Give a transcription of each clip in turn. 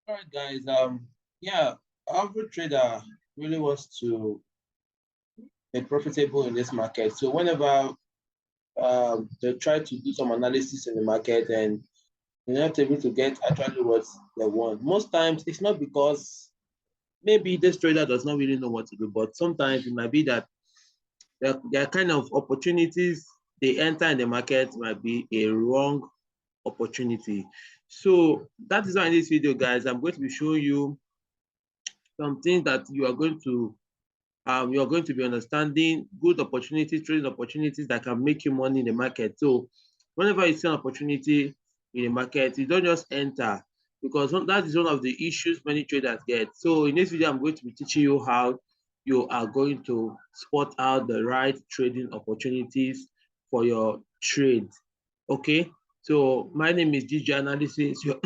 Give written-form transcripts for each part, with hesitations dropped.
All right, guys. Yeah, every trader really wants to be profitable in this market. So whenever they try to do some analysis in the market and they're not able to get actually what they want, most times it's not because maybe this trader does not really know what to do, but sometimes it might be that there are kind of opportunities they enter in the market might be a wrong opportunity. So that is why in this video, guys, I'm going to be showing you something that you are going to be understanding good opportunities, trading opportunities that can make you money in the market. So whenever you see an opportunity in the market, you don't just enter because that is one of the issues many traders get. So in this video, I'm going to be teaching you how you are going to spot out the right trading opportunities for your trade. Okay, so my name is DJ Analysis. You're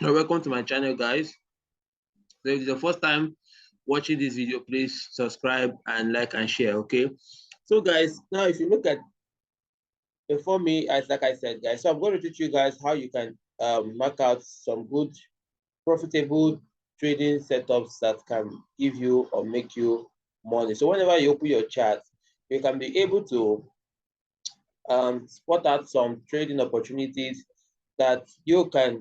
welcome to my channel, guys. So if it's your first time watching this video, please subscribe and like and share. Okay, so guys, now if you look at before me, as like I said, guys, so I'm going to teach you guys how you can mark out some good profitable trading setups that can give you or make you money. So whenever you open your chart, you can be able to spot out some trading opportunities that you can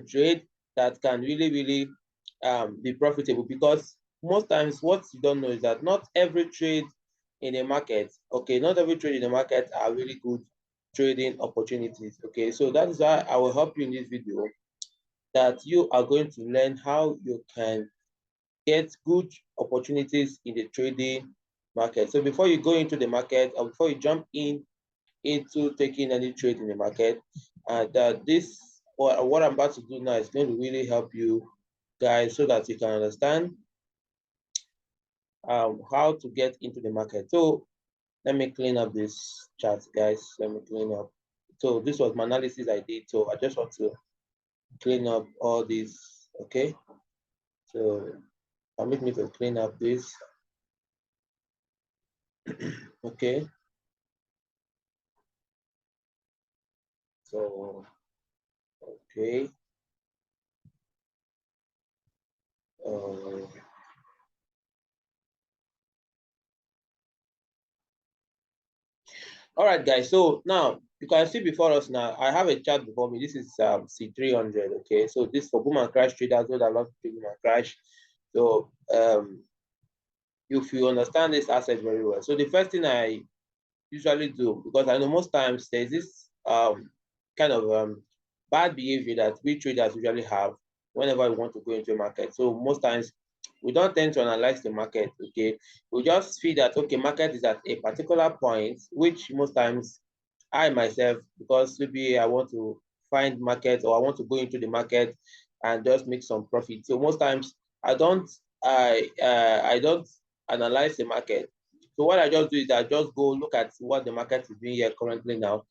trade that can really be profitable, because most times what you don't know is that not every trade in a market, okay, not every trade in the market are really good trading opportunities. Okay, so that is why I will help you in this video, that you are going to learn how you can get good opportunities in the trading market. So before you go into the market or before you jump into taking any trade in the market, and this what I'm about to do now is going to really help you guys so that you can understand how to get into the market. So let me clean up this chart, guys. Let me clean up. So this was my analysis I did. So I just want to clean up all these. Okay. So permit me to clean up this. Okay. So okay. Uh, All right, guys. So now you can see before us now, I have a chart before me. This is C300. Okay, so this for boom and crash traders, those that love to boom and crash. So if you understand this asset very well, so the first thing I usually do, because I know most times there's this kind of bad behavior that we traders usually have whenever we want to go into a market. So most times we don't tend to analyze the market. Okay, we just feel that okay, market is at a particular point, which most times I myself, because maybe I want to find market or I want to go into the market and just make some profit. So most times I don't analyze the market. So what I just do is I just go look at what the market is doing here currently now.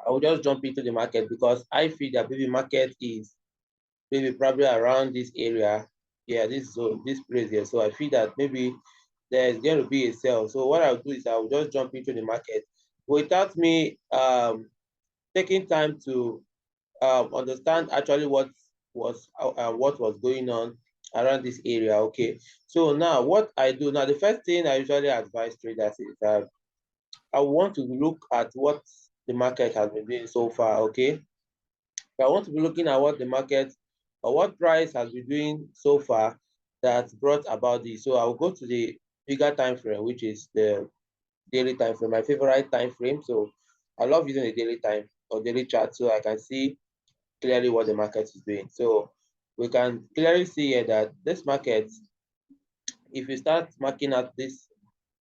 I will just jump into the market because I feel that maybe market is maybe probably around this area. Yeah, this place here. So I feel that maybe there's going to be a sell. So what I'll do is I'll just jump into the market without me taking time to understand actually what was going on around this area. Okay, so now what I do now, the first thing I usually advise traders is that I want to look at what the market has been doing so far. Okay, so I want to be looking at what the market or what price has been doing so far that brought about this. So I'll go to the bigger time frame, which is the daily time frame, my favorite time frame. So I love using the daily time or daily chart so I can see clearly what the market is doing. So we can clearly see here that this market, if you start marking out this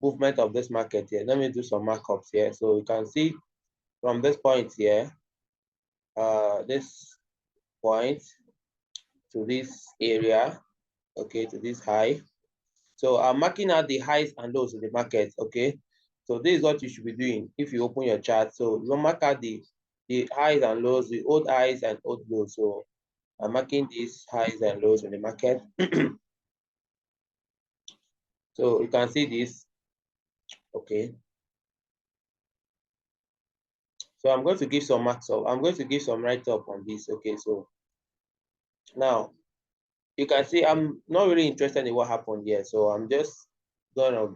movement of this market here, let me do some markups here. So you can see from this point here, this point to this area, okay, to this high. So I'm marking out the highs and lows in the market, okay. So this is what you should be doing if you open your chart. So you mark out the highs and lows, the old highs and old lows. So I'm marking these highs and lows in the market. So you can see this, okay. So I'm going to give some marks up. I'm going to give some write up on this, okay. So Now, you can see I'm not really interested in what happened here. So I'm just gonna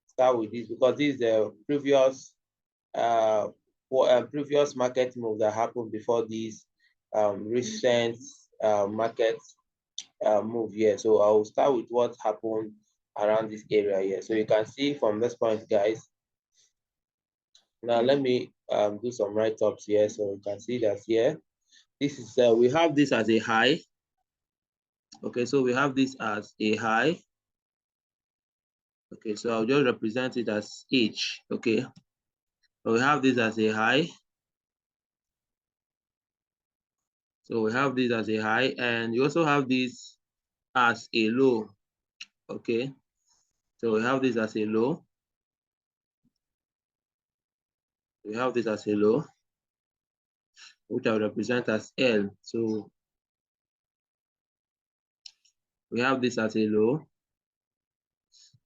start with this because this is the previous market move that happened before this recent market move here. So I'll start with what happened around this area here. So you can see from this point, guys. Now let me do some write-ups here. So you can see that here. This is we have this as a high. Okay, so we have this as a high. Okay, so I'll just represent it as H. Okay, so we have this as a high. So we have this as a high, and you also have this as a low. Okay, so we have this as a low. We have this as a low, which I will represent as L. So we have this as a low.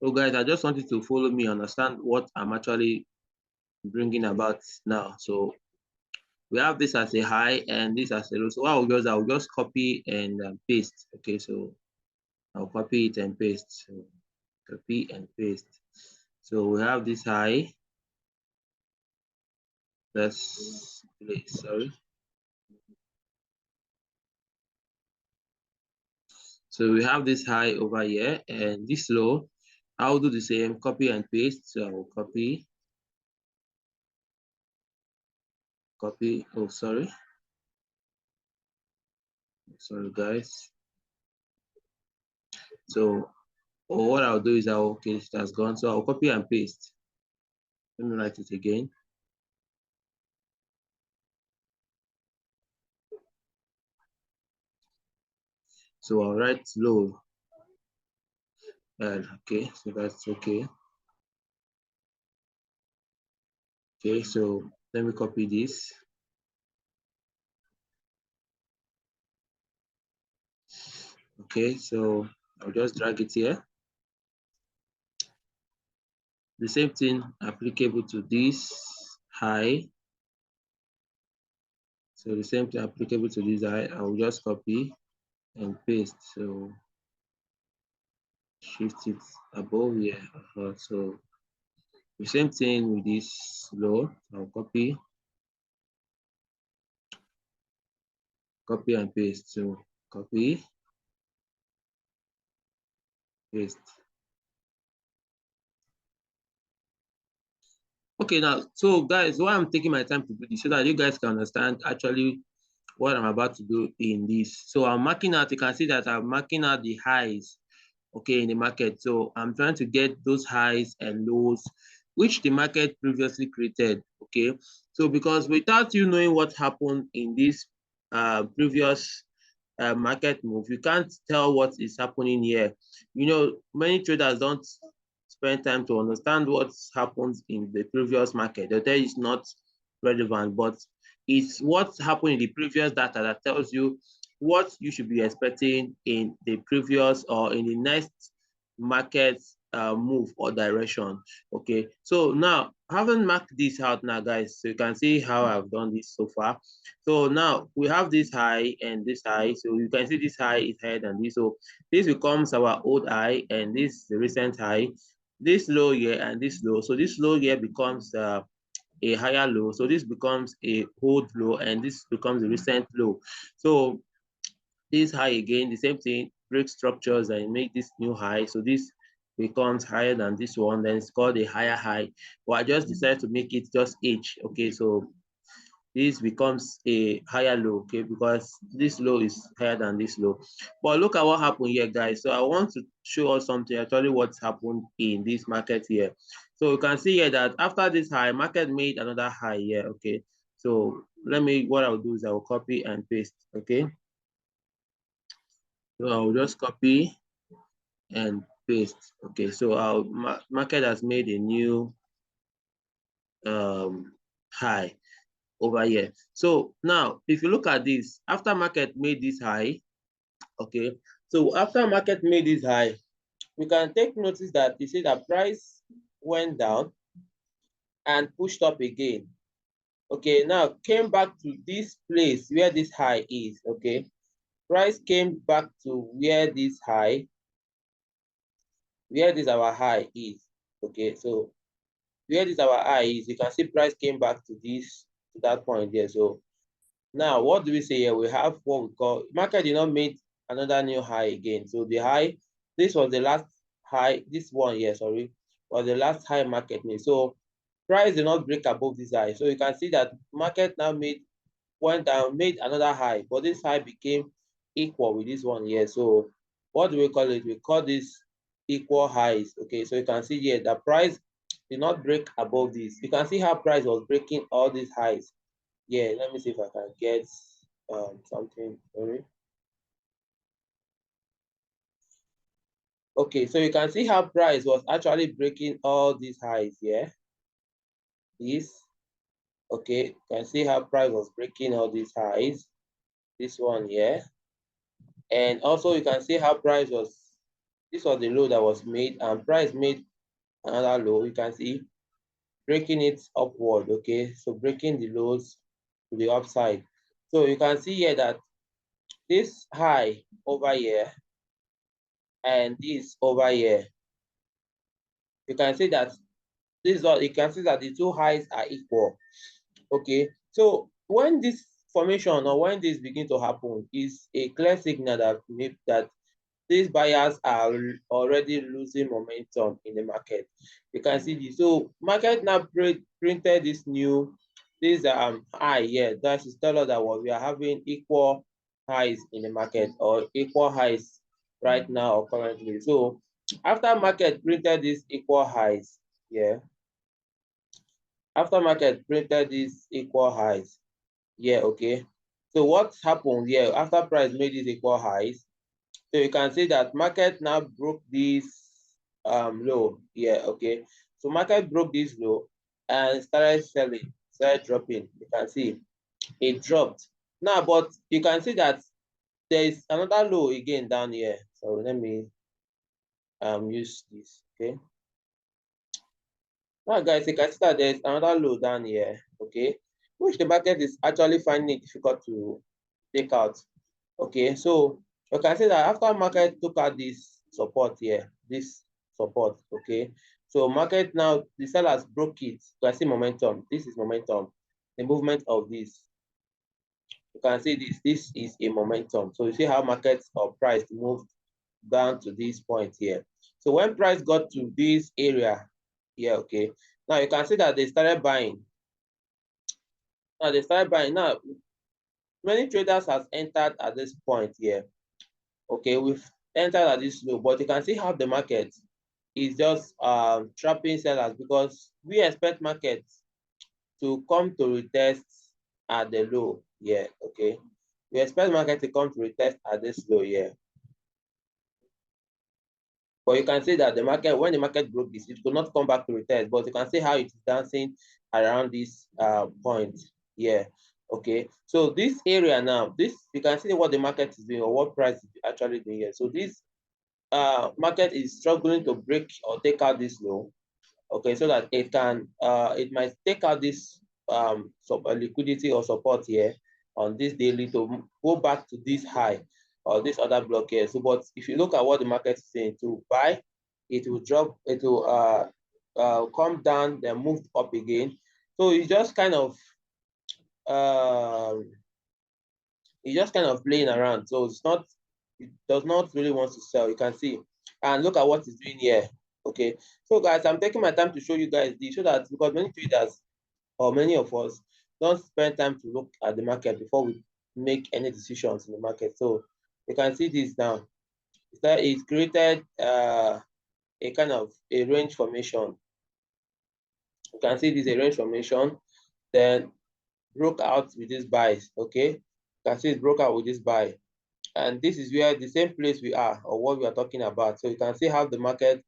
So guys, I just want you to follow me, understand what I'm actually bringing about now. So we have this as a high and this as a low. So what I'll just copy and paste. Okay, so I'll copy it and paste. So copy and paste. So we have this high. Let's place, sorry. So we have this high over here and this low. I'll do the same, copy and paste. So I'll copy, oh, sorry guys. So what I'll do is okay, it has gone. So I'll copy and paste. Let me write it again. So I'll write low. Okay, so that's okay. Okay, so let me copy this. Okay, so I'll just drag it here. The same thing applicable to this high. So the same thing applicable to this high, I'll just copy and paste. So shift it above here. So the same thing with this low, I'll copy and paste. So copy, paste. Okay, now, so guys, why I'm taking my time to do this so that you guys can understand actually what I'm about to do in this. So I'm marking out, you can see that I'm marking out the highs, okay, in the market. So I'm trying to get those highs and lows which the market previously created, okay? So because without you knowing what happened in this previous market move, you can't tell what is happening here. You know, many traders don't spend time to understand what happens in the previous market. The data is not relevant, but it's what happened in the previous data that tells you what you should be expecting in the previous or in the next market move or direction. Okay, so now having marked this out now, guys, so you can see how I've done this so far. So now we have this high and this high. So you can see this high is higher than this. So this becomes our old high and this is the recent high. This low here and this low. So this low here becomes a higher low. So this becomes a old low and this becomes a recent low. So this high again, the same thing, break structures and make this new high. So this becomes higher than this one, then it's called a higher high. But I just decided to make it just H. Okay, so this becomes a higher low, okay, because this low is higher than this low. But look at what happened here, guys. So I want to show us something, actually what's happened in this market here. So you can see here that after this high, market made another high here, okay. So what I'll do is I will copy and paste, okay. So I'll just copy and paste, okay. So our market has made a new high over here. So now, if you look at this, after market made this high, okay, so after market made this high, we can take notice that you see that price went down and pushed up again. Okay, now came back to this place where this high is, okay. price came back to where this our high is. Okay, so where this our high is, you can see price came back to that point there. So now what do we say here? We have what we call market did not make another new high again. So the high, this was the last high, this one here, sorry, was the last high market made. So price did not break above this high. So you can see that market now went down, made another high, but this high became equal with this one here. So what do we call it? We call this equal highs. Okay, so you can see here the price did not break above this. You can see how price was breaking all these highs. Yeah, let me see if I can get something. Sorry. Okay, so you can see how price was actually breaking all these highs. Yeah, this. Okay, you can see how price was breaking all these highs. This one here. And also you can see how price was, this was the low that was made, and price made another low. You can see breaking it upward. Okay, so breaking the lows to the upside. So you can see here that this high over here and this over here, you can see that this is what you can see that the two highs are equal. Okay, so when this formation or when this begin to happen is a clear signal that these buyers are already losing momentum in the market. You can see this. So market now printed this high here. That is tell us that what we are having equal highs in the market or equal highs right now or currently. So after market printed these equal highs, yeah. After market printed these equal highs, yeah, okay. So what happened here after price made these equal highs? So you can see that market now broke this low here, okay. So market broke this low and started selling, started dropping. You can see it dropped. Now, but you can see that there is another low again down here. So let me use this, okay. Now, guys, you can see that there's another low down here, okay, which the market is actually finding it difficult to take out. Okay, so you can see that after market took out this support here, this support, okay. So market now, the sellers broke it. You can see momentum. This is momentum. The movement of this. You can see this. This is a momentum. So you see how market or price moved down to this point here. So when price got to this area here, okay, now you can see that they started buying. Now they started buying. Now many traders has entered at this point here. Okay, we've entered at this low, but you can see how the market is just trapping sellers because we expect markets to come to retest at the low. Yeah, okay. We expect market to come to retest at this low here. But you can see that the market, when the market broke this, it could not come back to retest, but you can see how it is dancing around this point here. Okay, so this area now, this you can see what the market is doing or what price is actually doing here. So this market is struggling to break or take out this low, okay, so that it might take out this liquidity or support here on this daily to go back to this high or this other block here. So, but if you look at what the market is saying, to buy, it will drop, it will come down, then move up again. So um, it's just kind of playing around. So it does not really want to sell. You can see, and look at what it's doing here. Okay, so guys, I'm taking my time to show you guys this so that because many traders or many of us don't spend time to look at the market before we make any decisions in the market. So you can see this now. It's created a kind of a range formation. You can see this a range formation, then broke out with this buys. Okay, you can see it broke out with this buy. And this is where the same place we are or what we are talking about. So you can see how the market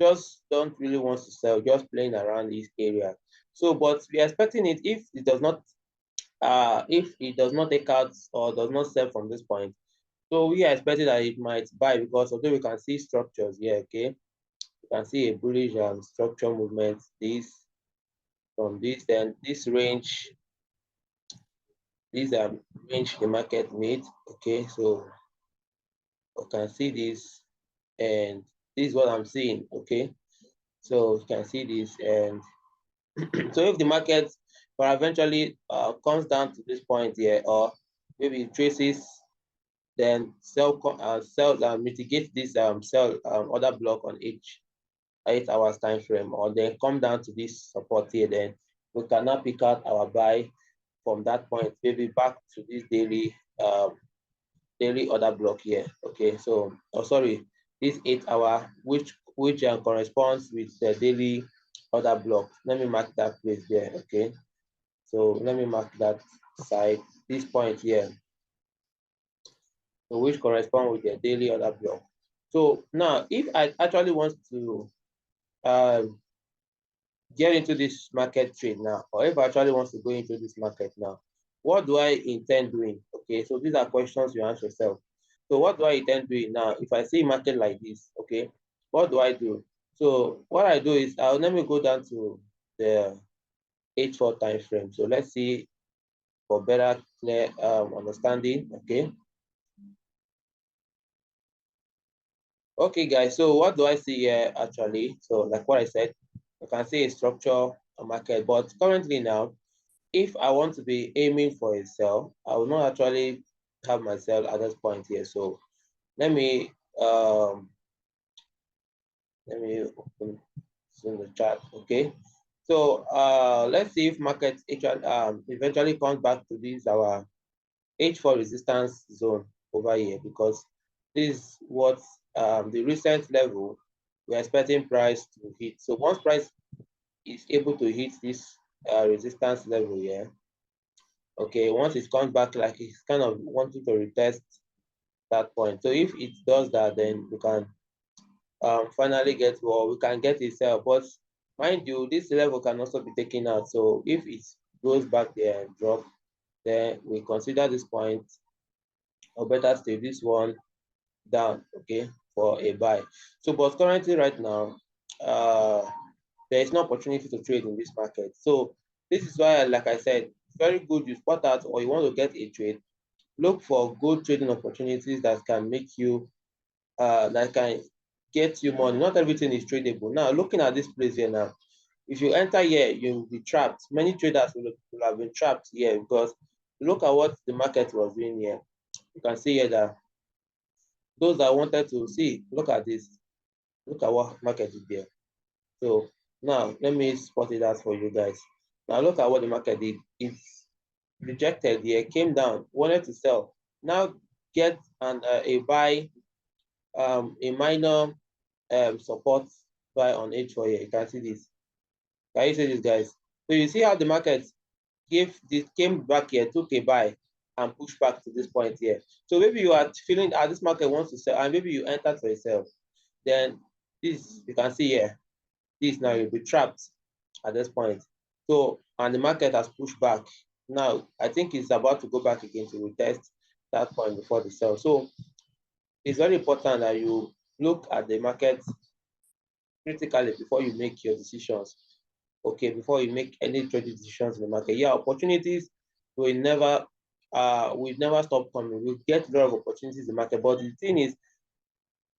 just don't really want to sell, just playing around this area. So, but we are expecting it if it does not take out or does not sell from this point. So we are expecting that it might buy because although we can see structures here, okay, you can see a bullish structure movement. This from this, then this this range the market made. Okay, so you can see this, and this is what I'm seeing. Okay, so you can see this, and so if the market eventually comes down to this point here, or maybe it traces, then sell mitigate this sell order block on each 8 hours time frame, or then come down to this support here, then we cannot pick out our buy from that point, maybe back to this daily order block here. Okay, so sorry, this 8 hour, which corresponds with the daily order block. Let me mark that place there. Okay, so let me mark that side, this point here, so which correspond with the daily order block. So now, if I actually want to get into this market trade now, or if I actually want to go into this market now, what do I intend doing? Okay, so these are questions you ask yourself. So what do I intend doing now? If I see market like this, okay, what do I do? So what I do is, let me go down to the H4 time frame. So let's see for better clear understanding. Okay. Okay, guys. So what do I see here actually? So like what I said, you can see a structure, a market, but currently now, if I want to be aiming for a sell, I will not actually have my sell at this point here. So let me open the chart. Okay. So let's see if market eventually comes back to this our H4 resistance zone over here, because this is what the recent level we're expecting price to hit. So once price is able to hit this resistance level here, okay, once it comes back, like it's kind of wanting to retest that point. So if it does that, then we can finally get, well, we can get a sell. But mind you, this level can also be taken out. So if it goes back there and drop, then we consider this point, or better still, this one down, okay, for a buy. So, but currently right now, there is no opportunity to trade in this market. So this is why, like I said, it's very good you spot out, or you want to get a trade, look for good trading opportunities that can make you, that can get you money. Not everything is tradable. Now, looking at this place here now, if you enter here, you'll be trapped. Many traders will have been trapped here, because look at what the market was doing here. You can see here that those that wanted to see, look at this, look at what market is there. So now let me spot it out for you guys. Now look at what the market did. It's rejected here, came down, wanted to sell. Now get a buy, a minor support buy on H4 here. You can see this. Can you see this, guys? So you see how the market came back here, took a buy, and pushed back to this point here. So maybe you are feeling that this market wants to sell, and maybe you entered for a sell. Then this, you can see here, this now you'll be trapped at this point. So, and the market has pushed back. Now, I think it's about to go back again to retest that point before the sell. So it's very important that you look at the market critically before you make your decisions. Okay, before you make any trading decisions in the market. Yeah, opportunities will never stop coming. We'll get a lot of opportunities in the market. But the thing is,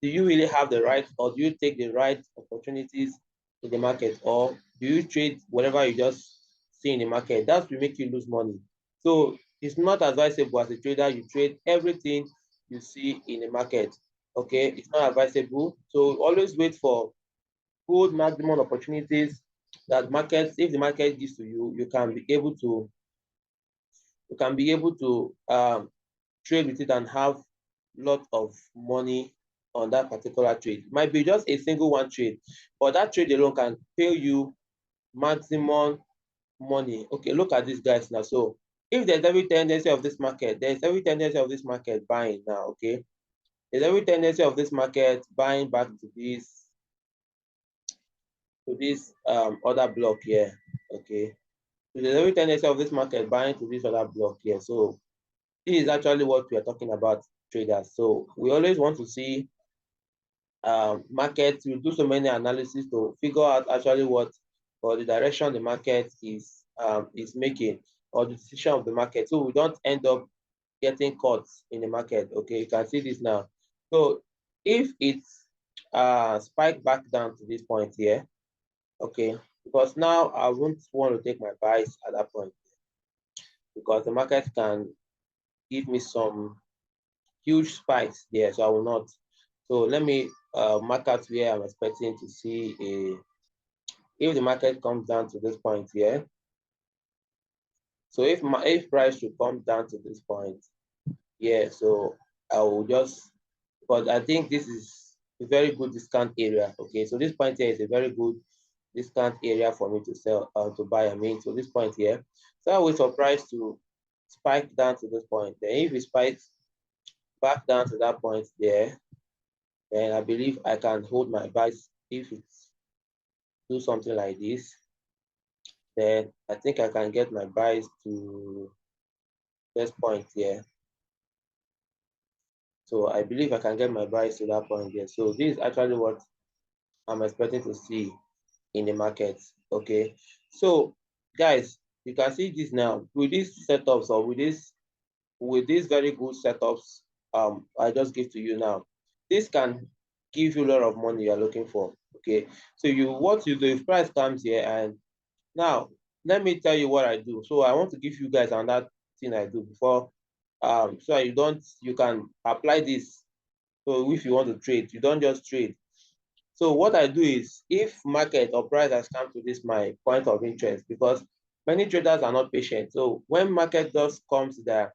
do you really have the right, or do you take the right opportunities in the market, or do you trade whatever you just see in the market? That will make you lose money. So it's not advisable as a trader you trade everything you see in the market. Okay, it's not advisable. So always wait for good maximum opportunities that markets, if the market gives to you, you can be able to trade with it and have lot of money on that particular trade. It might be just a single one trade, but that trade alone can pay you maximum money. Okay, look at these guys now. So if there's every tendency of this market, there's every tendency of this market buying now. Okay, there's every tendency of this market buying back to this other block here. Okay, so there's every tendency of this market buying to this other block here. So this is actually what we are talking about, traders. So we always want to see markets. We do so many analysis to figure out actually what, or the direction the market is making. or the decision of the market, so we don't end up getting caught in the market. Okay, you can see this now. So if it's spike back down to this point here, okay, because now I won't want to take my buys at that point because the market can give me some huge spikes there, so I will not. So let me mark out where I'm expecting to see a, if the market comes down to this point here. So if price should come down to this point, yeah, so I will just, but I think this is a very good discount area. Okay, so this point here is a very good discount area for me to sell, to buy. I mean, so this point here, so I wait for price to spike down to this point. Then if it spikes back down to that point there, then I believe I can hold my buys. If it's do something like this, then I think I can get my buys to this point here. So I believe I can get my buys to that point here. So this is actually what I'm expecting to see in the market. Okay. So guys, you can see this now with these setups, or with these very good setups I just give to you now. This can give you a lot of money you're looking for. Okay. So what you do, if price comes here, and now let me tell you what I do. So I want to give you guys another thing I do before, so you can apply this. So if you want to trade, you don't just trade. So what I do is, if market or price has come to this my point of interest, because many traders are not patient. So when market just comes to their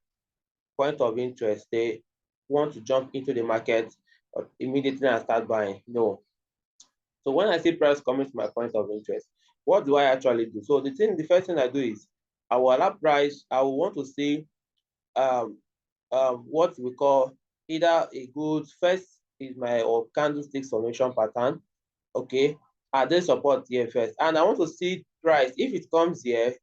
point of interest, they want to jump into the market immediately and start buying. No. So when I see price coming to my point of interest, what do I actually do? So the first thing I do is, I will allow price. I will want to see um, what we call either a good, first is my or candlestick formation pattern. Okay, are there support here first? And I want to see price. If it comes here,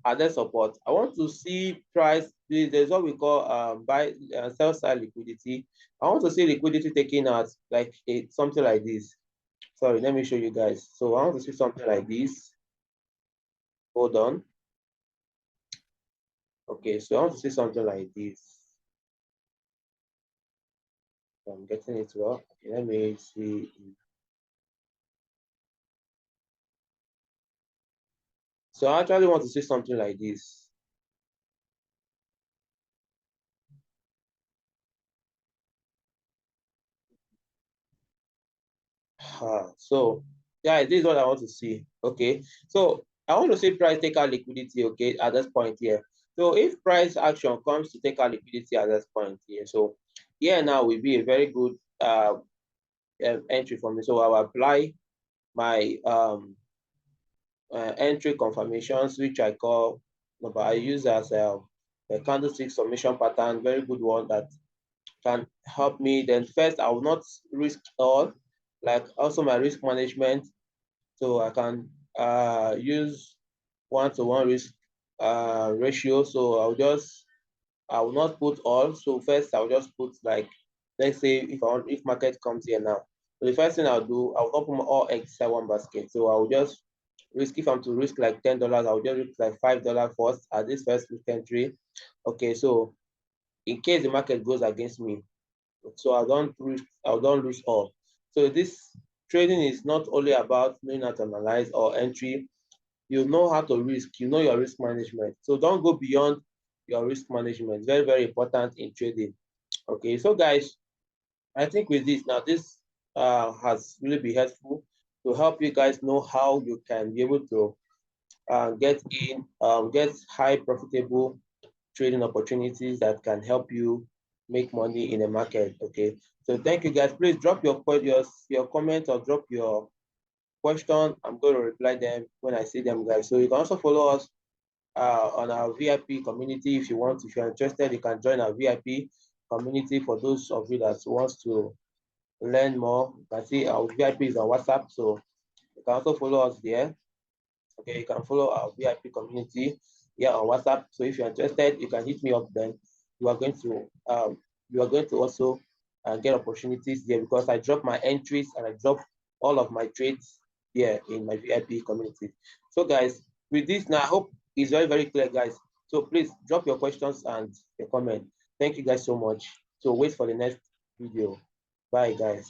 are there support? I want to see price. There's what we call buy sell side liquidity. I want to see liquidity taking out like something like this. Sorry, let me show you guys. So I want to see something like this. Hold on. Okay, so I want to see something like this. I'm getting it well. Okay, let me see. So I actually want to see something like this. So yeah, this is what I want to see. Okay, so I want to see price take out liquidity. Okay, at this point here. So if price action comes to take out liquidity at this point here, so here now will be a very good entry for me. So I will apply my entry confirmations, which I call, but I use as a candlestick submission pattern, very good one that can help me. Then first, I will not risk all, like also my risk management. So I can use one-to-one risk ratio. So I will not put all. So first, I'll just put, like, let's say if market comes here now. So the first thing I'll do, I'll not put all eggs inside one basket. So I'll just risk, if I'm to risk like $10, I'll just risk like $5 first at this first risk entry. Okay, so in case the market goes against me, so I don't lose all. So this trading is not only about knowing how to analyze or entry. You know how to risk, you know your risk management. So don't go beyond your risk management. Very, very important in trading. Okay, so guys, I think with this now, this has really been helpful to help you guys know how you can be able to get high profitable trading opportunities that can help you make money in the market. Okay, so thank you guys. Please drop your comment, or drop your question. I'm going to reply them when I see them, guys. So you can also follow us on our VIP community if you want. If you're interested, you can join our VIP community. For those of you that wants to learn more, you can see our VIP is on WhatsApp, so you can also follow us there. Okay, you can follow our VIP community here on WhatsApp. So if you're interested, you can hit me up. Then you are going to also get opportunities there, because I drop my entries and I drop all of my trades here in my VIP community. So guys, with this now, I hope it's very, very clear, guys. So please drop your questions and your comment. Thank you guys so much. So wait for the next video. Bye guys.